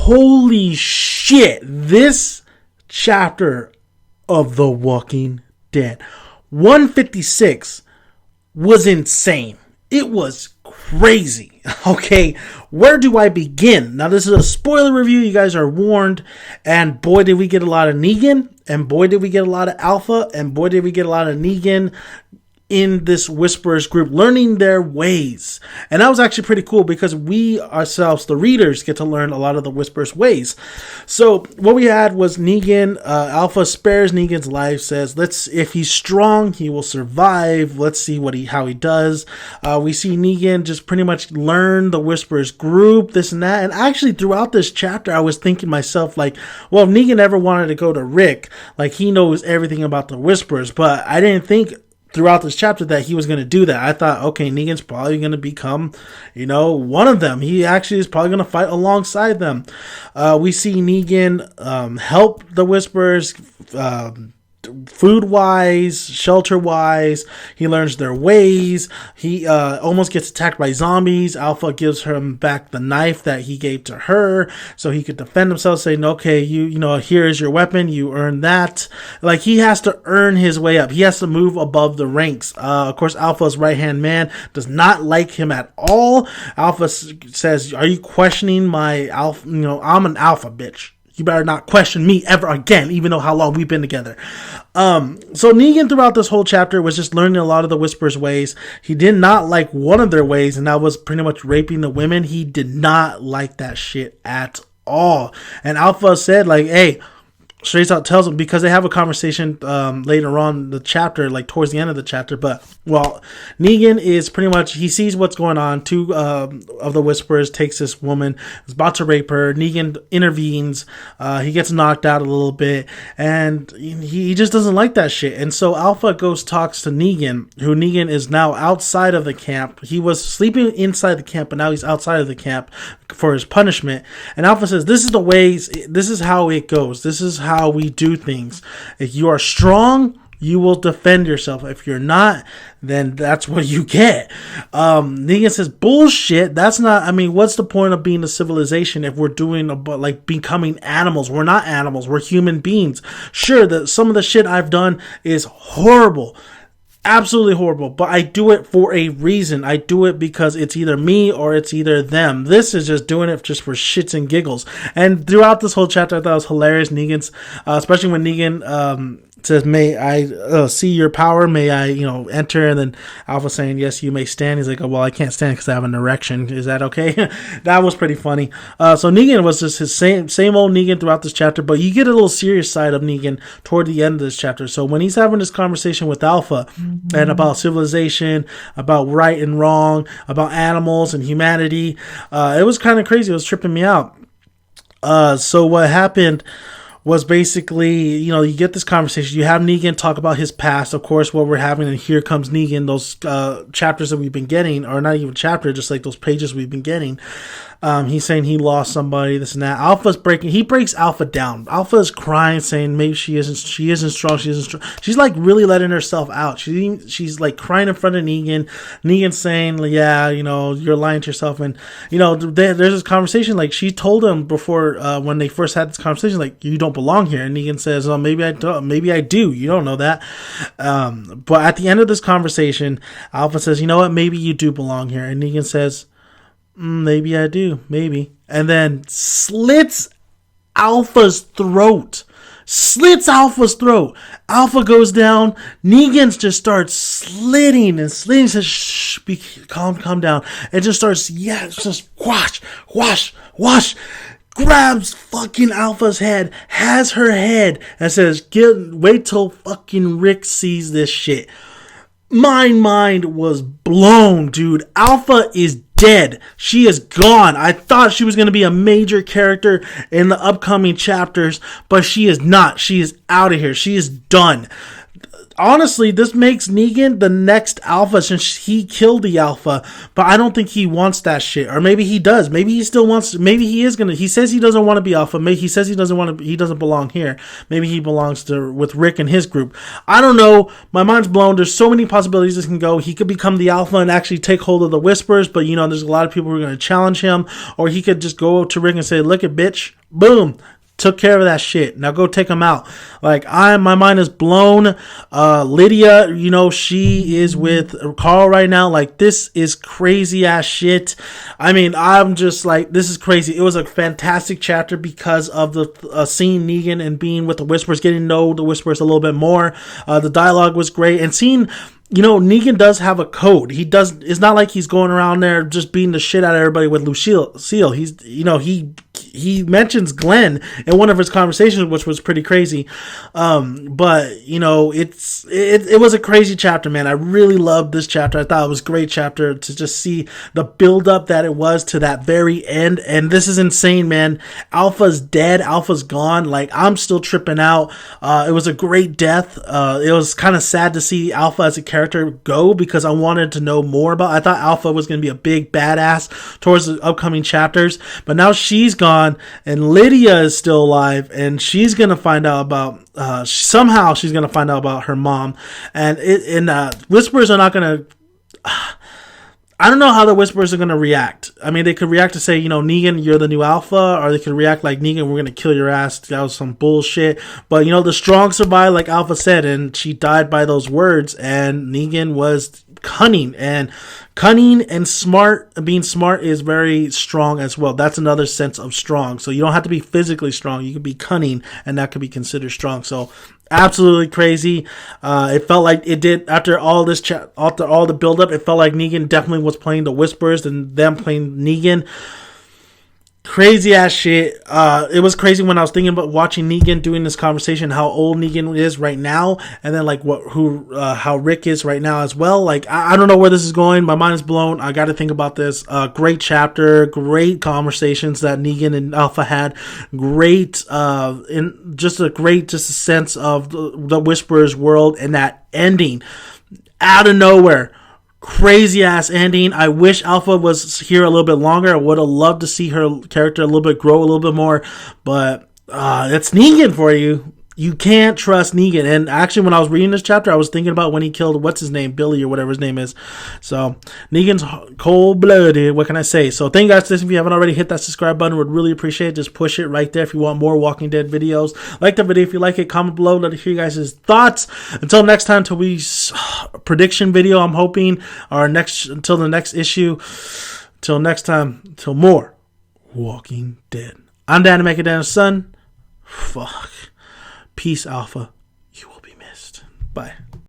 holy shit, this chapter of The Walking Dead 156 was insane. It was crazy. Okay, where do I begin? Now, this is a spoiler review. You guys are warned. And boy, did we get a lot of Negan. And boy, did we get a lot of Alpha. And boy, did we get a lot of Negan in this Whisperers group, learning their ways. And that was actually pretty cool because we ourselves, the readers, get to learn a lot of the Whisperers ways. So what we had was Negan, Alpha spares Negan's life, says, if he's strong, he will survive. Let's see how he does. We see Negan just pretty much learn the Whisperers group, this and that. And actually throughout this chapter, I was thinking myself, like, well, if Negan ever wanted to go to Rick, like, he knows everything about the Whisperers, but I didn't think throughout this chapter that he was going to do that. I thought, okay, Negan's probably going to become, one of them. He actually is probably going to fight alongside them. We see Negan help the Whisperers, food-wise, shelter-wise. He learns their ways. He almost gets attacked by zombies. Alpha gives him back the knife that he gave to her so he could defend himself, saying, okay, here is your weapon. You earned that. Like, he has to earn his way up. He has to move above the ranks. Of course, Alpha's right-hand man does not like him at all. Alpha says, are you questioning my Alpha? I'm an Alpha, bitch. You better not question me ever again, even though how long we've been together. So Negan throughout this whole chapter was just learning a lot of the Whisperers' ways. He did not like one of their ways, and that was pretty much raping the women. He did not like that shit at all. And Alpha said, like, hey, straight out tells him, because they have a conversation later on in the chapter, like towards the end of the chapter. But, well, Negan is pretty much, he sees what's going on. Two of the Whisperers takes this woman, is about to rape her. Negan intervenes. He gets knocked out a little bit, and he just doesn't like that shit. And so Alpha talks to Negan, who Negan is now outside of the camp. He was sleeping inside the camp, but now he's outside of the camp for his punishment. And Alpha says, this is the ways, this is how it goes. This is how we do things. If you are strong, you will defend yourself. If you're not, then that's what you get. Negan says, bullshit. That's not, what's the point of being a civilization if we're doing like becoming animals? We're not animals. We're human beings. Sure, some of the shit I've done is horrible. Absolutely horrible, but I do it for a reason. I do it because it's either me or it's either them. This is just doing it just for shits and giggles. And throughout this whole chapter, I thought it was hilarious. Negan's, especially when Negan says, may I see your power? May I, enter? And then Alpha saying, yes, you may stand. He's like, oh, well, I can't stand because I have an erection. Is that okay? That was pretty funny. So Negan was just his same old Negan throughout this chapter, but you get a little serious side of Negan toward the end of this chapter. So when he's having this conversation with Alpha and about civilization, about right and wrong, about animals and humanity, it was kind of crazy. It was tripping me out. So what happened was basically, you get this conversation. You have Negan talk about his past, of course, what we're having, and here comes Negan, those chapters that we've been getting, or not even chapter, just like those pages we've been getting. He's saying he lost somebody, this and that. He breaks Alpha down. Alpha is crying, saying maybe she isn't strong. She's like really letting herself out. She's like crying in front of Negan. Negan's saying, yeah, you're lying to yourself. And, there's this conversation, like she told him before, when they first had this conversation, like, you don't belong here. And Negan says, oh, maybe I do. You don't know that. But at the end of this conversation, Alpha says, you know what? Maybe you do belong here. And Negan says, maybe I do, maybe. And then slits Alpha's throat. Alpha goes down. Negan just starts slitting and slitting. Says, shh, calm down. And just starts, just wash. Grabs fucking Alpha's head, has her head, and says, wait till fucking Rick sees this shit. My mind was blown, dude. Alpha is dead. She is gone. I thought she was going to be a major character in the upcoming chapters, but she is not. She is out of here. She is done. honestly, this makes Negan the next Alpha since he killed the Alpha. But I don't think he wants that shit. Or maybe he does. Maybe he still wants. Maybe he is gonna. He says he doesn't want to be Alpha. Maybe he says he doesn't want to. He doesn't belong here. Maybe he belongs to with Rick and his group. I don't know. My mind's blown. There's so many possibilities this can go. He could become the Alpha and actually take hold of the Whispers. But there's a lot of people who are gonna challenge him. Or he could just go to Rick and say, "Look at bitch, boom." Took care of that shit. Now go take him out. My mind is blown. Lydia, she is with Carl right now. This is crazy ass shit. I'm just this is crazy. It was a fantastic chapter because of the seeing Negan and being with the Whispers, getting to know the Whispers a little bit more. The dialogue was great, and seeing Negan does have a code. It's not like he's going around there just beating the shit out of everybody with Lucille. He mentions Glenn in one of his conversations, which was pretty crazy. But it was a crazy chapter, man. I really loved this chapter. I thought it was a great chapter to just see the build up that it was to that very end. And this is insane, man. Alpha's dead. Alpha's gone. I'm still tripping out. It was a great death. It was kind of sad to see Alpha as a character go because I wanted to know more about. I thought Alpha was going to be a big badass towards the upcoming chapters, but now she's gone and Lydia is still alive, and she's going to find out about somehow she's going to find out about her mom, and Whispers are not going to. I don't know how the Whispers are going to react. They could react to say, Negan, you're the new Alpha, or they could react like, Negan, we're going to kill your ass. That was some bullshit. But, the strong survive, like Alpha said, and she died by those words, and Negan was cunning and smart. Being smart is very strong as well. That's another sense of strong. So you don't have to be physically strong. You can be cunning, and that could be considered strong. So absolutely crazy. It felt like it did after all this after all the build up. It felt like Negan definitely was playing the Whispers and them playing Negan. Crazy ass shit. It was crazy when I was thinking about watching Negan doing this conversation, how old Negan is right now, and then how Rick is right now as well. I don't know where this is going. My mind is blown. I got to think about this. Great chapter, great conversations that Negan and Alpha had. Great, just a sense of the Whisperers world and that ending out of nowhere. Crazy ass ending. I wish Alpha was here a little bit longer. I would have loved to see her character a little bit grow a little bit more, but it's Negan for you. You can't trust Negan. And actually, when I was reading this chapter, I was thinking about when he killed, what's his name? Billy or whatever his name is. So, Negan's cold-blooded. What can I say? So, thank you guys for listening. If you haven't already, hit that subscribe button. Would really appreciate it. Just push it right there if you want more Walking Dead videos. Like the video if you like it. Comment below. Let me hear you guys' thoughts. Until next time, until we prediction video, I'm hoping. Until the next issue. Till next time. Till more Walking Dead. I'm Dan to Make It Dan's son. Fuck. Peace, Alpha. You will be missed. Bye.